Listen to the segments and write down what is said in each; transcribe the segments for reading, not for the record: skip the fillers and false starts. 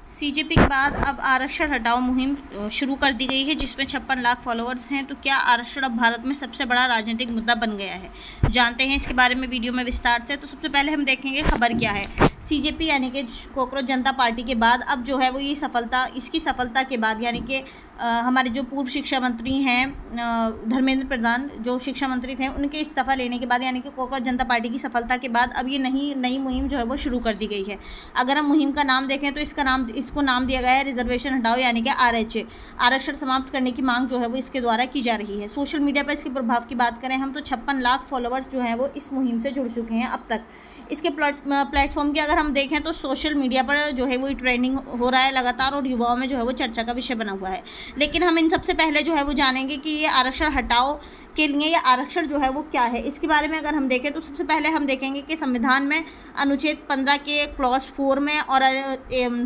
CJP के बाद अब आरक्षण हटाओ मुहिम शुरू कर दी गई है, जिसमें 56 लाख फॉलोअर्स हैं। तो क्या आरक्षण अब भारत में सबसे बड़ा राजनीतिक मुद्दा बन गया है? जानते हैं इसके बारे में वीडियो में विस्तार से। तो सबसे पहले हम देखेंगे खबर क्या है। सीजेपी यानी कि कॉकरोच जनता पार्टी के बाद अब जो है वो ये इसकी सफलता के बाद यानी कि हमारे जो पूर्व शिक्षा मंत्री हैं धर्मेंद्र प्रधान जो शिक्षा मंत्री थे, उनके इस्तीफा लेने के बाद यानी कि कॉकरोच जनता पार्टी की सफलता के बाद अब ये नई मुहिम जो है वो शुरू कर दी गई है। अगर हम मुहिम का नाम देखें तो इसको नाम दिया गया है रिजर्वेशन हटाओ यानी कि RHA। आरक्षण समाप्त करने की मांग जो है वो इसके द्वारा की जा रही है। सोशल मीडिया पर इसके प्रभाव की बात करें हम तो 56 लाख फॉलोअर्स जो हैं वो इस मुहिम से जुड़ चुके हैं अब तक। इसके प्लेटफॉर्म की अगर हम देखें तो सोशल मीडिया पर जो है वो ट्रेंडिंग हो रहा है लगातार और युवाओं में जो है वो चर्चा का विषय बना हुआ है। लेकिन हम इन सबसे पहले जो है वो जानेंगे कि ये आरक्षण हटाओ के लिए ये आरक्षण जो है वो क्या है। इसके बारे में अगर हम देखें तो सबसे पहले हम देखेंगे कि संविधान में अनुच्छेद 15 के क्लॉज 4 में और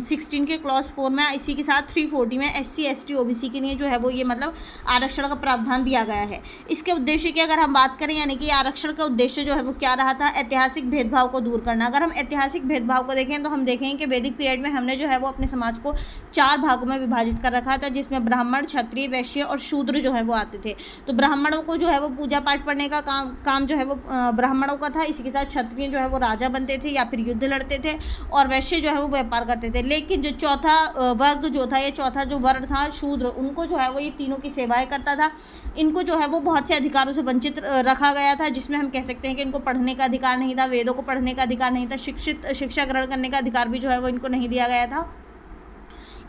16 के क्लॉज 4 में, इसी के साथ 340 में SC ST OBC के लिए जो है वो ये मतलब आरक्षण का प्रावधान दिया गया है। इसके उद्देश्य की अगर हम बात करें यानी कि आरक्षण का उद्देश्य जो है वो क्या रहा था, ऐतिहासिक भेदभाव को दूर करना। अगर हम ऐतिहासिक भेदभाव को देखें तो हम देखेंगे कि वैदिक पीरियड में हमने जो है वो अपने समाज को 4 भागों में विभाजित कर रखा था, जिसमें ब्राह्मण, क्षत्रिय, वैश्य और शूद्र जो है वो आते थे। तो ब्राह्मणों को जो है वो पूजा पाठ पढ़ने का काम जो है वो ब्राह्मणों का था। इसी के साथ क्षत्रिय जो है वो राजा बनते थे या फिर युद्ध लड़ते थे और वैश्य जो है वो व्यापार करते थे। लेकिन जो चौथा वर्ग जो था, ये चौथा जो वर्ग था शूद्र, उनको जो है वो ये तीनों की सेवाएं करता था। इनको जो है वो बहुत से अधिकारों से वंचित रखा गया था, जिसमें हम कह सकते हैं कि इनको पढ़ने का अधिकार नहीं था, वेदों को पढ़ने का अधिकार नहीं था, शिक्षा ग्रहण करने का अधिकार भी जो है वो इनको नहीं दिया गया था।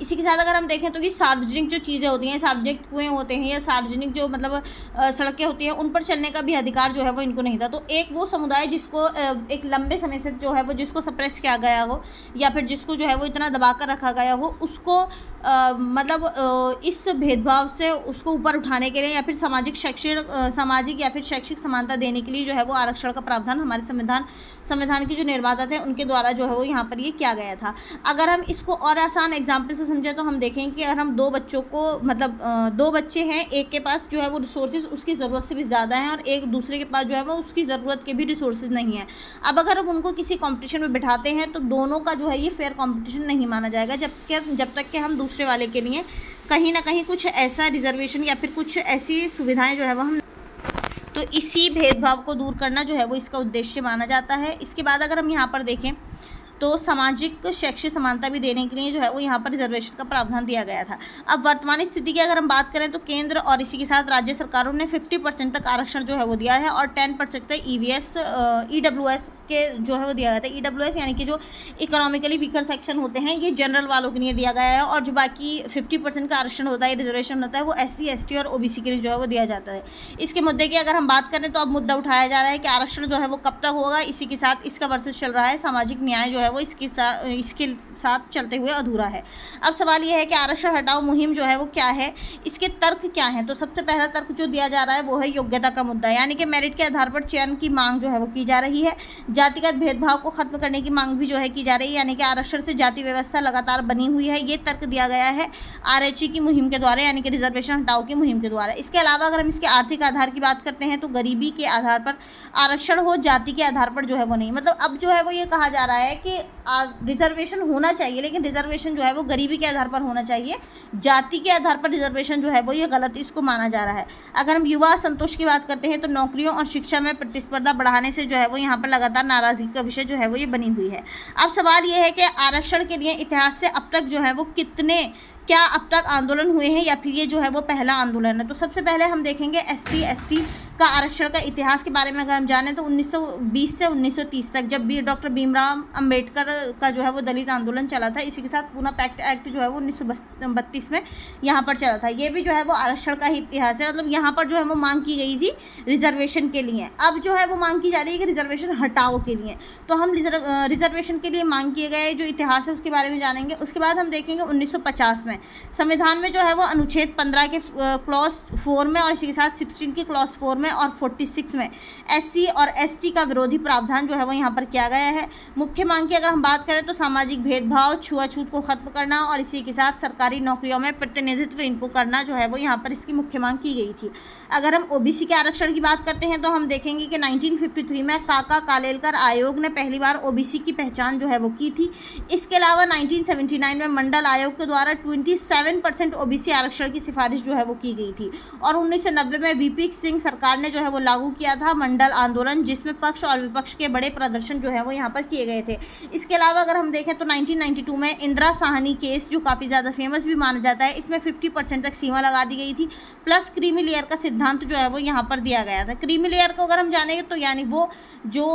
इसी के साथ अगर हम देखें तो कि सार्वजनिक जो चीज़ें होती हैं, सार्वजनिक कुएँ होते हैं या सार्वजनिक जो मतलब सड़कें होती हैं, उन पर चलने का भी अधिकार जो है वो इनको नहीं था। तो एक वो समुदाय जिसको एक लंबे समय से जो है वो जिसको सप्रेस किया गया हो या फिर जिसको जो है वो इतना दबा कर रखा गया हो, उसको इस भेदभाव से उसको ऊपर उठाने के लिए या फिर सामाजिक या फिर शैक्षिक समानता देने के लिए जो है वो आरक्षण का प्रावधान हमारे संविधान के जो निर्माता थे उनके द्वारा जो है वो यहाँ पर ये किया गया था। अगर हम इसको और आसान एग्जाम्पल से समझें तो हम देखें कि अगर हम 2 बच्चों को मतलब 2 बच्चे हैं, एक के पास जो है वो रिसोर्सेज उसकी ज़रूरत से भी ज़्यादा हैं और एक दूसरे के पास जो है वो उसकी ज़रूरत के भी रिसोर्सेज नहीं है। अब अगर हम उनको किसी कॉम्पिटिशन में बिठाते हैं तो दोनों का जो है ये फेयर कॉम्पिटिशन नहीं माना जाएगा, जब तक कि हम दूसरे वाले के लिए कहीं ना कहीं कुछ ऐसा रिजर्वेशन या फिर कुछ ऐसी सुविधाएं जो है वो हम तो इसी भेदभाव को दूर करना जो है वो इसका उद्देश्य माना जाता है। इसके बाद अगर हम यहाँ पर देखें तो सामाजिक शैक्षिक समानता भी देने के लिए जो है वो यहाँ पर रिजर्वेशन का प्रावधान दिया गया था। अब वर्तमान स्थिति की अगर हम बात करें तो केंद्र और इसी के साथ राज्य सरकारों ने 50% तक आरक्षण जो है वो दिया है और 10% तक EWS के जो है वो दिया गया था। EWS यानी कि जो इकोनॉमिकली वीकर सेक्शन होते हैं, ये जनरल वालों के लिए दिया गया है और जो बाकी 50% का आरक्षण होता है, रिजर्वेशन होता है, वो SC ST और OBC के लिए जो है वो दिया जाता है। इसके मुद्दे की अगर हम बात करें तो अब मुद्दा उठाया जा रहा है कि आरक्षण जो है वो कब तक होगा। इसी के साथ इसका वर्सेस चल रहा है सामाजिक न्याय जो है वो इसके साथ चलते हुए अधूरा है। अब सवाल यह है कि आरक्षण हटाओ मुहिम जो है वो क्या है, इसके तर्क क्या हैं। तो सबसे पहला तर्क जो दिया जा रहा है वो है योग्यता का मुद्दा, यानी कि मेरिट के आधार पर चयन की मांग जो है वो की जा रही है। जातिगत भेदभाव को खत्म करने की मांग भी जो है की जा रही है, यानी कि आरक्षण से जाति व्यवस्था लगातार बनी हुई है। ये तर्क दिया गया है RHA की मुहिम के द्वारा, यानी कि रिजर्वेशन हटाओ की मुहिम के द्वारा। इसके अलावा अगर हम इसके आर्थिक आधार की बात करते हैं तो गरीबी के आधार पर आरक्षण हो, जाति के आधार पर जो है वो नहीं। मतलब अब जो है वो ये कहा जा रहा है कि रिजर्वेशन होना चाहिए, लेकिन रिजर्वेशन जो है वो गरीबी के आधार पर होना चाहिए, जाति के आधार पर रिजर्वेशन जो है वो ये गलत इसको माना जा रहा है। अगर हम युवा संतोष की बात करते हैं तो नौकरियों और शिक्षा में प्रतिस्पर्धा बढ़ाने से जो है वो यहाँ पर लगातार नाराजगी का विषय जो है वो ये बनी हुई है। अब सवाल ये है कि आरक्षण के लिए इतिहास से अब तक जो है वो क्या अब तक आंदोलन हुए हैं या फिर ये जो है वो पहला आंदोलन है। तो सबसे पहले हम देखेंगे SC ST का आरक्षण का इतिहास के बारे में अगर हम जानें तो 1920 से 1930 तक जब भी डॉक्टर भीमराव अंबेडकर का जो है वो दलित आंदोलन चला था, इसी के साथ पूना पैक्ट एक्ट जो है वो 1932 में यहाँ पर चला था। ये भी जो है वो आरक्षण का ही इतिहास है। मतलब यहाँ पर जो है वो मांग की गई थी रिजर्वेशन के लिए, अब जो है वो मांग की जा रही है कि रिजर्वेशन हटाओ के लिए। तो हम रिजर्वेशन के लिए मांग किए गए जो इतिहास है उसके बारे में जानेंगे। उसके बाद हम देखेंगे 1950 में में। संविधान में जो है वो अनुच्छेद 15 के क्लॉज 4 में और इसी के साथ 16 के क्लॉज 4 में और 46 में SC और ST का विरोधी प्रावधान जो है वो यहाँ पर किया गया है। मुख्य मांग की अगर हम बात करें तो सामाजिक भेदभाव, छुआछूत को खत्म करना और इसी के साथ सरकारी नौकरियों में प्रतिनिधित्व इनको करना जो है वो यहाँ पर इसकी मुख्य मांग की गई थी। अगर हम OBC के आरक्षण की बात करते हैं तो हम देखेंगे कि 1953 में काका कालेलकर आयोग ने पहली बार OBC की पहचान जो है वो की थी। इसके अलावा 1979 में मंडल आयोग के द्वारा 27% OBC आरक्षण की सिफारिश जो है वो की गई थी और 1990 में VP सिंह सरकार ने जो है वो लागू किया था मंडल आंदोलन, जिसमें पक्ष और विपक्ष के बड़े प्रदर्शन जो है वो यहाँ पर किए गए थे। इसके अलावा अगर हम देखें तो 1992 में इंदिरा साहनी केस जो काफ़ी ज़्यादा फेमस भी माना जाता है, इसमें 50% तक सीमा लगा दी गई थी। प्लस क्रीमी लेयर का सिद्धांत जो है वो यहाँ पर दिया गया था। क्रीमी लेयर को अगर हम जानेंगे तो यानी वो जो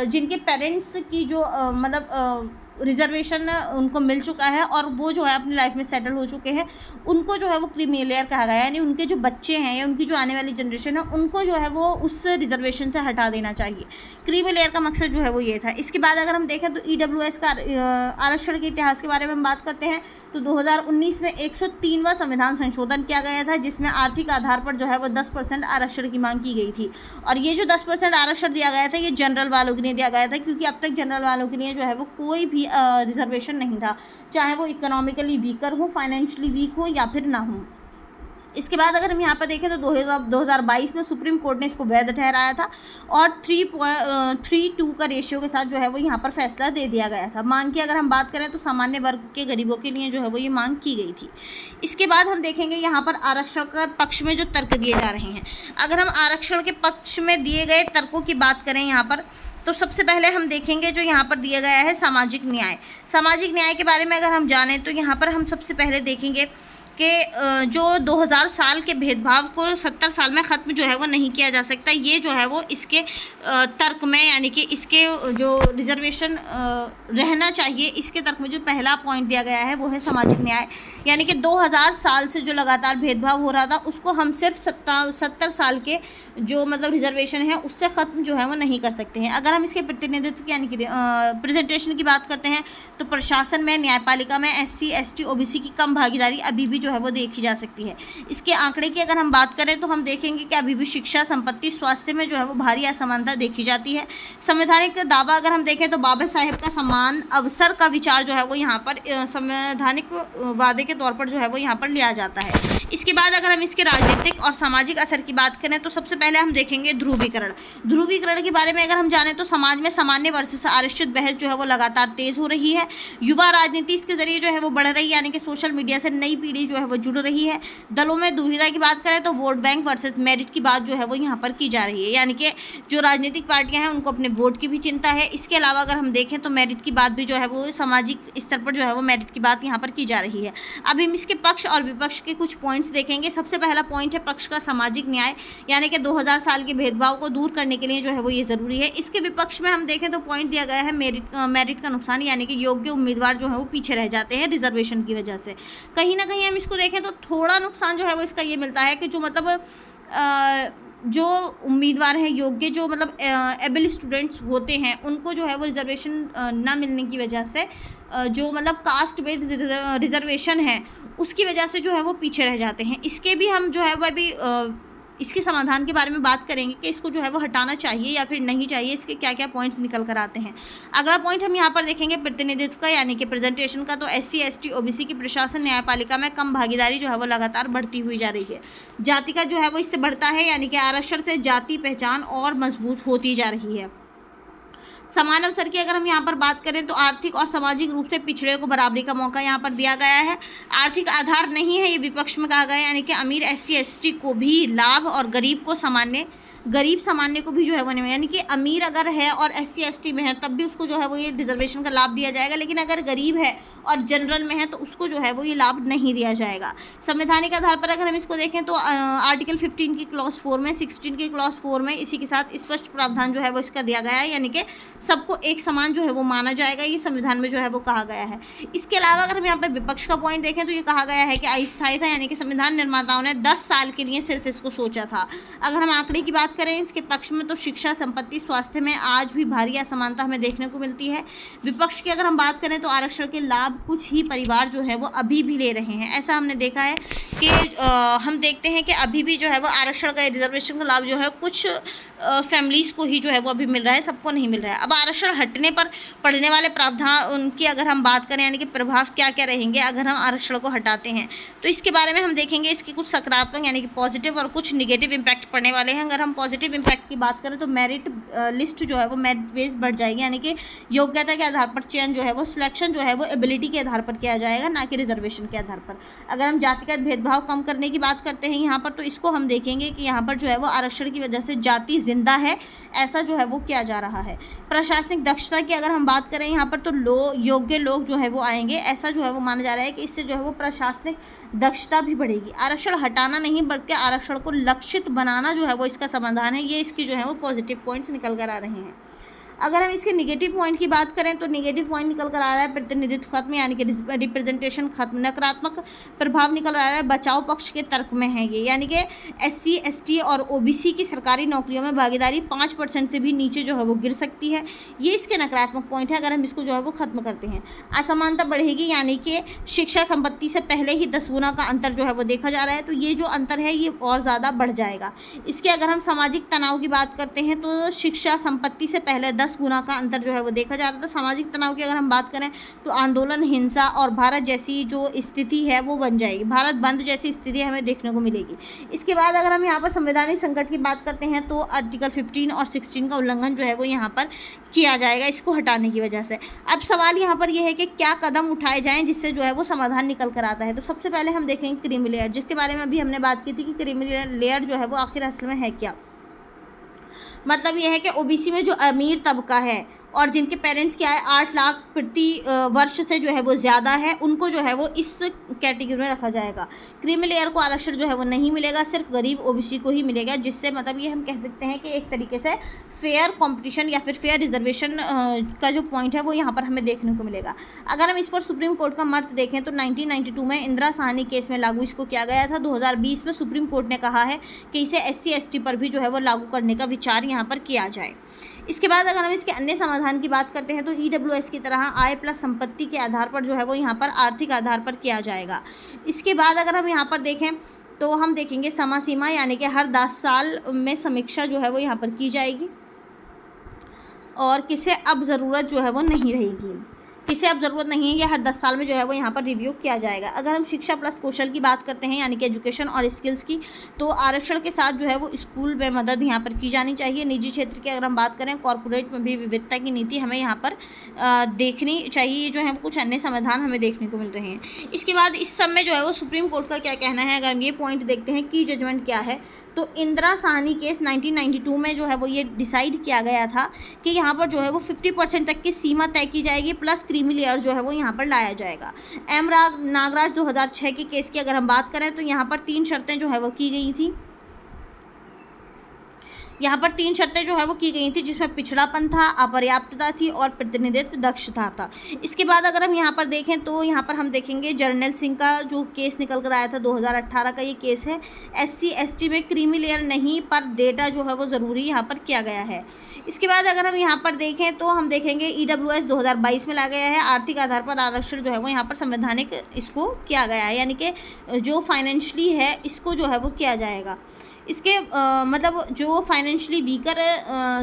जिनके पेरेंट्स की जो मतलब रिजर्वेशन उनको मिल चुका है और वो जो है अपनी लाइफ में सेटल हो चुके हैं, उनको जो है वो क्रीमी लेयर कहा गया है। यानी उनके जो बच्चे हैं या उनकी जो आने वाली जनरेशन है उनको जो है वो उस रिजर्वेशन से हटा देना चाहिए। क्रीमी लेयर का मकसद जो है वो ये था। इसके बाद अगर हम देखें तो EWS का आरक्षण के इतिहास के बारे में हम बात करते हैं तो 2019 में 103वां संविधान संशोधन किया गया था, जिसमें आर्थिक आधार पर जो है वो 10% आरक्षण की मांग की गई थी। और ये जो 10% आरक्षण दिया गया था ये जनरल वालों के लिए दिया गया था, क्योंकि अब तक जनरल वालों के लिए जो है वो कोई भी रिजर्वेशन नहीं था, चाहे वो इकोनॉमिकली वीकर हो, फाइनेंशियली वीक हो या फिर ना हो। इसके बाद अगर हम यहाँ पर देखें तो 2022 में सुप्रीम कोर्ट ने इसको वैध ठहराया था और 3:2 का रेशियो के साथ जो है वो यहाँ पर फैसला दे दिया गया था। मांग की अगर हम बात करें तो सामान्य वर्ग के गरीबों के लिए जो है वो ये मांग की गई थी। इसके बाद हम देखेंगे यहाँ पर आरक्षण के पक्ष में जो तर्क दिए जा रहे हैं। अगर हम आरक्षण के पक्ष में दिए गए तर्कों की बात करें यहाँ पर तो सबसे पहले हम देखेंगे जो यहाँ पर दिया गया है सामाजिक न्याय। सामाजिक न्याय के बारे में अगर हम जानें तो यहाँ पर हम सबसे पहले देखेंगे कि जो 2000 साल के भेदभाव को 70 साल में ख़त्म जो है वो नहीं किया जा सकता। ये जो है वो इसके तर्क में यानी कि इसके जो रिजर्वेशन रहना चाहिए, इसके तर्क में जो पहला पॉइंट दिया गया है वो है सामाजिक न्याय। यानी कि 2000 साल से जो लगातार भेदभाव हो रहा था उसको हम सिर्फ 70 साल के जो मतलब रिजर्वेशन है उससे ख़त्म जो है वो नहीं कर सकते हैं। अगर हम इसके प्रतिनिधित्व यानी कि प्रेजेंटेशन की बात करते हैं तो प्रशासन में, न्यायपालिका में SC ST OBC की कम भागीदारी अभी भी जो है वो देखी जा सकती है। इसके आंकड़े की अगर हम बात करें तो हम देखेंगे कि अभी भी शिक्षा, संपत्ति, स्वास्थ्य में जो है वो भारी असमानता देखी जाती है। संवैधानिक दावा अगर हम देखें तो बाबा साहेब का समान अवसर का विचार जो है वो यहाँ पर संवैधानिक वादे के तौर पर जो है वो यहाँ पर लिया जाता है। इसके बाद अगर हम इसके राजनीतिक और सामाजिक असर की बात करें तो सबसे पहले हम देखेंगे ध्रुवीकरण। ध्रुवीकरण के बारे में अगर हम जानें तो समाज में सामान्य वर्सेस आरक्षित बहस जो है वो लगातार तेज हो रही है। युवा राजनीति इसके जरिए जो है वो बढ़ रही है, यानी कि सोशल मीडिया से नई पीढ़ी जो है वो जुड़ रही है। दलों में दुविधा की बात करें तो वोट बैंक वर्सेस मेरिट की बात जो है वो यहाँ पर की जा रही है, यानी कि जो राजनीतिक पार्टियां हैं उनको अपने वोट की भी चिंता है। इसके अलावा अगर हम देखें तो मेरिट की बात भी जो है वो सामाजिक स्तर पर जो है वो मेरिट की बात यहाँ पर की जा रही है। अब हम इसके पक्ष और विपक्ष के कुछ पॉइंट्स देखेंगे। सबसे पहला पॉइंट है पक्ष का सामाजिक न्याय, यानी कि 2000 साल के भेदभाव को दूर करने के लिए जो है वो ये जरूरी है। इसके विपक्ष में हम देखें तो पॉइंट दिया गया है मेरिट का नुकसान, यानी कि योग्य उम्मीदवार जो है वो पीछे रह जाते हैं रिजर्वेशन की वजह से। कहीं ना कहीं हम इसको देखें तो थोड़ा नुकसान जो है वो इसका ये मिलता है कि जो मतलब जो उम्मीदवार हैं योग्य, जो मतलब एबल स्टूडेंट्स होते हैं उनको जो है वो रिजर्वेशन ना मिलने की वजह से जो मतलब कास्ट बेस्ड रिजर्वेशन है उसकी वजह से जो है वो पीछे रह जाते हैं। इसके भी हम जो है वो अभी इसके समाधान के बारे में बात करेंगे कि इसको जो है वो हटाना चाहिए या फिर नहीं चाहिए, इसके क्या क्या पॉइंट्स निकल कर आते हैं। अगला पॉइंट हम यहाँ पर देखेंगे प्रतिनिधित्व का, यानी कि प्रेजेंटेशन का। तो SC ST OBC की प्रशासन, न्यायपालिका में कम भागीदारी जो है वो लगातार बढ़ती हुई जा रही है। जाति का जो है वो इससे बढ़ता है, यानी कि आरक्षण से जाति पहचान और मजबूत होती जा रही है। समान अवसर की अगर हम यहाँ पर बात करें तो आर्थिक और सामाजिक रूप से पिछड़े को बराबरी का मौका यहाँ पर दिया गया है। आर्थिक आधार नहीं है ये विपक्ष में कहा गया है, यानी कि अमीर SC ST को भी लाभ और गरीब सामान्य को भी जो है वो नहीं, यानी कि अमीर अगर है और SC ST में है तब भी उसको जो है वो ये रिजर्वेशन का लाभ दिया जाएगा, लेकिन अगर गरीब है और जनरल में है तो उसको जो है वो ये लाभ नहीं दिया जाएगा। संवैधानिक आधार पर अगर हम इसको देखें तो आर्टिकल 15 की क्लॉज 4 में, 16 की क्लॉज 4 में इसी के साथ स्पष्ट प्रावधान जो है वो इसका दिया गया है, यानी कि सबको एक समान जो है वो माना जाएगा, ये संविधान में जो है वो कहा गया है। इसके अलावा अगर हम यहाँ पर विपक्ष का पॉइंट देखें तो ये कहा गया है कि अस्थायी था, यानी कि संविधान निर्माताओं ने 10 साल के लिए सिर्फ इसको सोचा था। अगर हम आंकड़े की बात बात करें इसके पक्ष में तो शिक्षा, संपत्ति, स्वास्थ्य में आज भी भारी असमानता हमें देखने को मिलती है। विपक्ष की अगर हम बात करें तो आरक्षण के लाभ कुछ ही परिवार जो है वो अभी भी ले रहे हैं। ऐसा हमने देखा है कि हम देखते हैं कि अभी भी जो है वो आरक्षण का, रिजर्वेशन का लाभ जो है कुछ फैमिलीज़ को ही जो है वो अभी मिल रहा है, सबको नहीं मिल रहा है। अब आरक्षण हटने पर पड़ने वाले प्रावधान उनकी अगर हम बात करें यानी कि प्रभाव क्या क्या रहेंगे अगर हम आरक्षण को हटाते हैं, तो इसके बारे में हम देखेंगे इसके कुछ सकारात्मक यानी कि पॉजिटिव और कुछ निगेटिव इम्पैक्ट पड़ने वाले हैं। अगर हम पॉजिटिव इम्पैक्ट की बात करें तो मेरिट लिस्ट जो है वो मेरिट बेस बढ़ जाएगी, यानी कि योग्यता के आधार पर चयन जो है वो सिलेक्शन जो है वो एबिलिटी के आधार पर किया जाएगा, ना कि रिजर्वेशन के आधार पर। अगर हम जातिगत भेदभाव कम करने की बात करते हैं यहाँ पर, तो इसको हम देखेंगे कि यहाँ पर जो है वो आरक्षण की वजह से जाति जिंदा है, ऐसा जो है वो किया जा रहा है। प्रशासनिक दक्षता की अगर हम बात करें यहाँ पर तो योग्य लोग जो है वो आएंगे, ऐसा जो है वो माना जा रहा है कि इससे जो है वो प्रशासनिक दक्षता भी बढ़ेगी। आरक्षण हटाना नहीं बल्कि आरक्षण को लक्षित बनाना जो है वो इसका समाधान है। ये इसकी जो है वो पॉजिटिव पॉइंट्स निकल कर आ रहे हैं। अगर हम इसके निगेटिव पॉइंट की बात करें तो निगेटिव पॉइंट निकल कर आ रहा है प्रतिनिधित्व खत्म, यानी कि रिप्रेजेंटेशन खत्म। नकारात्मक प्रभाव निकल रहा है बचाव पक्ष के तर्क में है ये, यानी कि SC ST और OBC की सरकारी नौकरियों में भागीदारी 5% से भी नीचे जो है वो गिर सकती है। ये इसके नकारात्मक पॉइंट है अगर हम इसको जो है वो खत्म करते हैं। असमानता बढ़ेगी, यानी कि शिक्षा संपत्ति से पहले ही 10 गुना का अंतर जो है वो देखा जा रहा है, तो ये जो अंतर है ये और ज़्यादा बढ़ जाएगा। इसके अगर हम सामाजिक तनाव की बात करते हैं तो शिक्षा संपत्ति से पहले 10 गुना का अंतर जो है वो देखा जा रहा था। सामाजिक तनाव की अगर हम बात करें तो आंदोलन, हिंसा और भारत जैसी जो स्थिति है वो बन जाएगी, भारत बंद जैसी स्थिति हमें देखने को मिलेगी। इसके बाद अगर हम यहाँ पर संवैधानिक संकट की बात करते हैं तो आर्टिकल 15 और 16 का उल्लंघन जो है वो यहाँ पर किया जाएगा इसको हटाने की वजह से। अब सवाल यहाँ पर यह है कि क्या कदम उठाए जाएं जिससे जो है वो समाधान निकल कर आता है। तो सबसे पहले हम देखेंगे क्रीमी लेयर, जिसके बारे में अभी हमने बात की थी कि क्रीमी लेयर जो है वो आखिर असल में है क्या। मतलब यह है कि OBC में जो अमीर तबका है और जिनके पेरेंट्स की आय 8 लाख प्रति वर्ष से जो है वो ज़्यादा है, उनको जो है वो इस कैटेगरी में रखा जाएगा। क्रीमी लेयर को आरक्षण जो है वो नहीं मिलेगा, सिर्फ गरीब OBC को ही मिलेगा, जिससे मतलब ये हम कह सकते हैं कि एक तरीके से फेयर कंपटीशन या फिर फेयर रिजर्वेशन का जो पॉइंट है वो यहाँ पर हमें देखने को मिलेगा। अगर हम इस पर सुप्रीम कोर्ट का मत देखें तो 1992 में इंदिरा साहनी केस में लागू इसको किया गया था। 2020 में सुप्रीम कोर्ट ने कहा है कि इसे SC ST पर भी जो है वो लागू करने का विचार यहाँ पर किया जाए। इसके बाद अगर हम इसके अन्य समाधान की बात करते हैं तो EWS की तरह आय प्लस संपत्ति के आधार पर जो है वो यहाँ पर आर्थिक आधार पर किया जाएगा। इसके बाद अगर हम यहाँ पर देखें तो हम देखेंगे समय सीमा, यानी कि हर 10 साल में समीक्षा जो है वो यहाँ पर की जाएगी और किसे अब ज़रूरत जो है वो नहीं रहेगी, किसे अब ज़रूरत नहीं है, ये हर 10 साल में जो है वो यहाँ पर रिव्यू किया जाएगा। अगर हम शिक्षा प्लस कौशल की बात करते हैं यानी कि एजुकेशन और स्किल्स की, तो आरक्षण के साथ जो है वो स्कूल में मदद यहाँ पर की जानी चाहिए। निजी क्षेत्र की अगर हम बात करें, कॉर्पोरेट में भी विविधता की नीति हमें यहाँ पर देखनी चाहिए। जो है कुछ अन्य समाधान हमें देखने को मिल रहे हैं। इसके बाद इस सब में जो है वो सुप्रीम कोर्ट का क्या कहना है, अगर हम ये पॉइंट देखते हैं की जजमेंट क्या है, तो इंदिरा साहनी केस 1992 में जो है वो ये डिसाइड किया गया था कि यहाँ पर जो है वो 50% तक की सीमा तय की जाएगी, प्लस क्रीमी लेयर जो है वो यहाँ पर लाया जाएगा। नागराज 2006 के केस की अगर हम बात करें तो यहाँ पर 3 शर्तें जो है वो की गई थी। यहाँ पर 3 शर्तें जो है वो की गई थी, जिसमें पिछड़ापन था, अपर्याप्तता थी और प्रतिनिधित्व दक्षता था। इसके बाद अगर हम यहाँ पर देखें तो यहाँ पर हम देखेंगे जर्नल सिंह का जो केस निकल कर आया था 2018 का ये केस है। SC ST में क्रीमी लेयर नहीं पर डेटा जो है वो ज़रूरी यहाँ पर किया गया है। इसके बाद अगर हम यहाँ पर देखें तो हम देखेंगे EWS 2022 में ला गया है। आर्थिक आधार पर आरक्षण जो है वो यहाँ पर संवैधानिक इसको किया गया है, यानी कि जो फाइनेंशियली है इसको जो है वो किया जाएगा। इसके मतलब जो फाइनेंशियली वीकर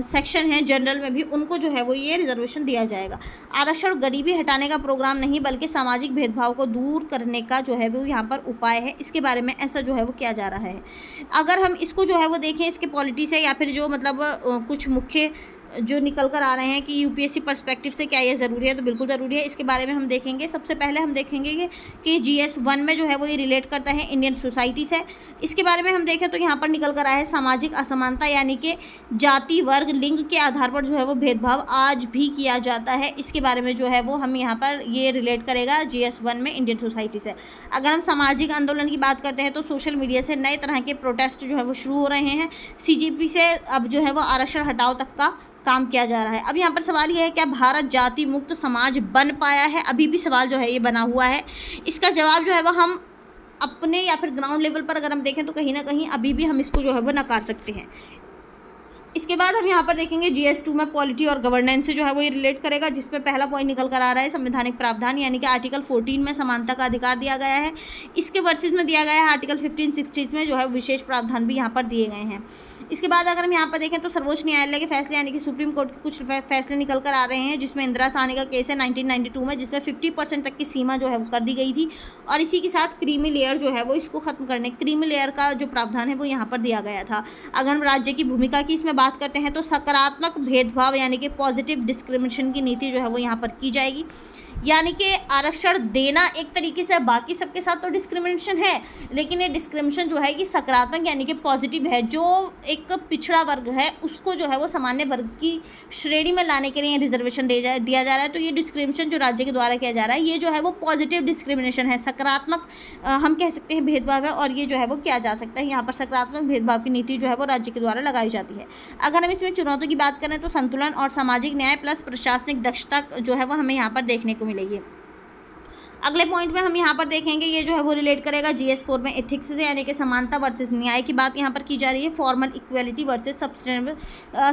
सेक्शन है जनरल में भी, उनको जो है वो ये रिजर्वेशन दिया जाएगा। आरक्षण गरीबी हटाने का प्रोग्राम नहीं बल्कि सामाजिक भेदभाव को दूर करने का जो है वो यहाँ पर उपाय है। इसके बारे में ऐसा जो है वो किया जा रहा है। अगर हम इसको जो है वो देखें, इसके पॉलिटी से या फिर जो मतलब कुछ मुख्य जो निकल कर आ रहे हैं कि UPSC पर्सपेक्टिव से क्या ये ज़रूरी है, तो बिल्कुल ज़रूरी है। इसके बारे में हम देखेंगे। सबसे पहले हम देखेंगे कि GS 1 में जो है वो ये रिलेट करता है इंडियन सोसाइटी से। इसके बारे में हम देखें तो यहाँ पर निकल कर आया है सामाजिक असमानता, यानी कि जाति, वर्ग, लिंग के आधार पर जो है वो भेदभाव आज भी किया जाता है। इसके बारे में जो है वो हम यहाँ पर ये रिलेट करेगा GS 1 में इंडियन सोसाइटी से। अगर हम सामाजिक आंदोलन की बात करते हैं तो सोशल मीडिया से नए तरह के प्रोटेस्ट जो है वो शुरू हो रहे हैं। CGP से अब जो है वो आरक्षण हटाओ तक का काम किया जा रहा है। अब यहाँ पर सवाल यह है, क्या भारत जाति मुक्त समाज बन पाया है? अभी भी सवाल जो है ये बना हुआ है। इसका जवाब जो है वो हम अपने या फिर ग्राउंड लेवल पर अगर हम देखें तो कहीं ना कहीं अभी भी हम इसको जो है वो नकार सकते हैं। इसके बाद हम यहाँ पर देखेंगे GS2 में पॉलिटी और गवर्नेंस से जो है वो ये रिलेट करेगा, जिसमें पहला पॉइंट निकल कर आ रहा है संवैधानिक प्रावधान, यानी कि आर्टिकल 14 में समानता का अधिकार दिया गया है। इसके वर्सेस में दिया गया है आर्टिकल 15, 16 में जो है विशेष प्रावधान भी यहाँ पर दिए गए हैं। इसके बाद अगर हम यहाँ पर देखें तो सर्वोच्च न्यायालय के फैसले यानी कि सुप्रीम कोर्ट के कुछ फैसले निकल कर आ रहे हैं, जिसमें इंदिरा साहनी का केस है 1992 में, जिसमें 50% तक की सीमा जो है वो कर दी गई थी, और इसी के साथ क्रीमी लेयर जो है वो इसको खत्म करने, क्रीमी लेयर का जो प्रावधान है वो यहाँ पर दिया गया था। अगर हम राज्य की भूमिका की इसमें बात करते हैं तो सकारात्मक भेदभाव यानी कि पॉजिटिव डिस्क्रिमिनेशन की नीति जो है वो यहाँ पर की जाएगी, यानी कि आरक्षण देना एक तरीके से बाकी सबके साथ तो डिस्क्रिमिनेशन है, लेकिन ये डिस्क्रिमिनेशन जो है कि सकारात्मक यानी कि पॉजिटिव है। जो एक पिछड़ा वर्ग है उसको जो है वो सामान्य वर्ग की श्रेणी में लाने के लिए रिजर्वेशन दिया जा रहा है। तो ये डिस्क्रिमिनेशन जो राज्य के द्वारा किया जा रहा है ये जो है वो पॉजिटिव डिस्क्रिमिनेशन है, सकारात्मक हम कह सकते हैं भेदभाव है, और ये जो है वो किया जा सकता है। यहाँ पर सकारात्मक भेदभाव की नीति जो है वो राज्य के द्वारा लगाई जाती है। अगर हम इसमें चुनौतियों की बात करें तो संतुलन और सामाजिक न्याय प्लस प्रशासनिक दक्षता जो है वो हमें यहाँ पर देखने को मिलेगी। अगले पॉइंट में हम यहाँ पर देखेंगे ये जो है वो रिलेट करेगा GS4 में एथिक्स से, यानी कि समानता वर्सेस न्याय की बात यहाँ पर की जा रही है। Formal equality versus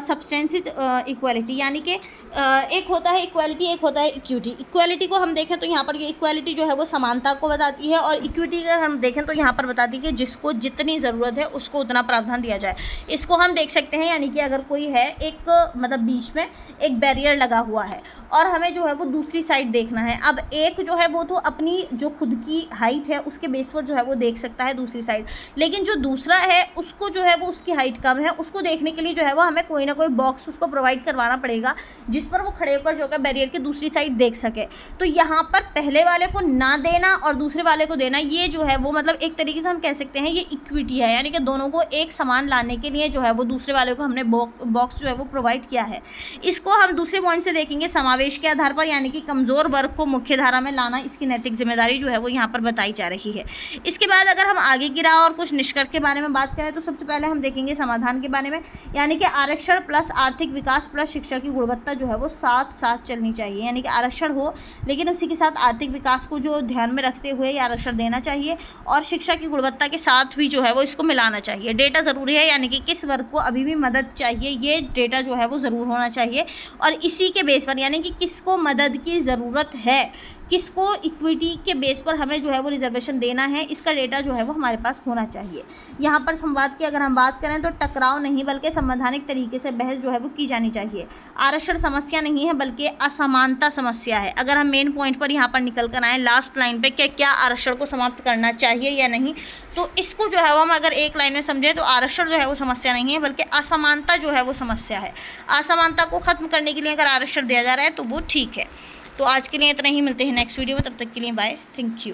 substantive equality, यानी कि एक होता है इक्वालिटी, एक होता है इक्विटी। इक्वालिटी को हम देखें तो यहाँ पर ये इक्वालिटी जो है वो समानता को बताती है, और इक्विटी अगर हम देखें तो यहाँ पर बताती है कि जिसको जितनी ज़रूरत है उसको उतना प्रावधान दिया जाए। इसको हम देख सकते हैं, यानी कि अगर कोई है एक मतलब बीच में एक बैरियर लगा हुआ है और हमें जो है वो दूसरी साइड देखना है। अब एक जो है वो तो अपनी जो खुद की हाइट है उसके बेस पर जो है वो देख सकता है दूसरी साइड, लेकिन जो दूसरा है उसको जो है वो उसकी हाइट कम है, उसको देखने के लिए जो है वो हमें कोई ना कोई बॉक्स उसको प्रोवाइड करवाना पड़ेगा जिस पर वो खड़े होकर जो है बैरियर की दूसरी साइड देख सके। तो यहाँ पर पहले वाले को ना देना और दूसरे वाले को देना, ये जो है वो मतलब एक तरीके से हम कह सकते हैं ये इक्विटी है, यानी कि दोनों को एक समान लाने के लिए जो है वो दूसरे वाले को हमने बॉक्स जो है वो प्रोवाइड किया है। इसको हम दूसरे पॉइंट से देखेंगे समावेश के आधार पर, यानी कि कमजोर वर्ग को मुख्य धारा में लाना, इसकी नैतिक जिम्मेदारी जो है वो यहाँ पर बताई जा रही है। इसके बाद अगर हम आगे की राह और कुछ निष्कर्ष के बारे में बात करें तो सबसे पहले हम देखेंगे समाधान के बारे में, यानी कि आरक्षण प्लस आर्थिक विकास प्लस शिक्षा की गुणवत्ता जो है वो साथ साथ चलनी चाहिए, यानी कि आरक्षण हो लेकिन उसी के साथ आर्थिक विकास को जो ध्यान में रखते हुए ये आरक्षण देना चाहिए, और शिक्षा की गुणवत्ता के साथ भी जो है वो इसको मिलाना चाहिए। डेटा ज़रूरी है, यानी कि किस वर्ग को अभी भी मदद चाहिए ये डेटा जो है वो ज़रूर होना चाहिए, और इसी के बेस पर यानी कि किसको मदद की ज़रूरत है, किसको इक्विटी के बेस पर हमें जो है वो रिजर्वेशन देना है, इसका डेटा जो है वो हमारे पास होना चाहिए। यहाँ पर संवाद की अगर हम बात करें तो टकराव नहीं बल्कि संवैधानिक तरीके से बहस जो है वो की जानी चाहिए। आरक्षण समस्या नहीं है बल्कि असमानता समस्या है। अगर हम मेन पॉइंट पर यहाँ पर निकल कर आए लास्ट लाइन पे कि क्या आरक्षण को समाप्त करना चाहिए या नहीं, तो इसको जो है वो हम अगर एक लाइन में समझें तो आरक्षण जो है वो समस्या नहीं है बल्कि असमानता जो है वो समस्या है। असमानता को खत्म करने के लिए अगर आरक्षण दिया जा रहा है तो वो ठीक है। तो आज के लिए इतना ही, मिलते हैं नेक्स्ट वीडियो में, तब तक के लिए बाय, थैंक यू।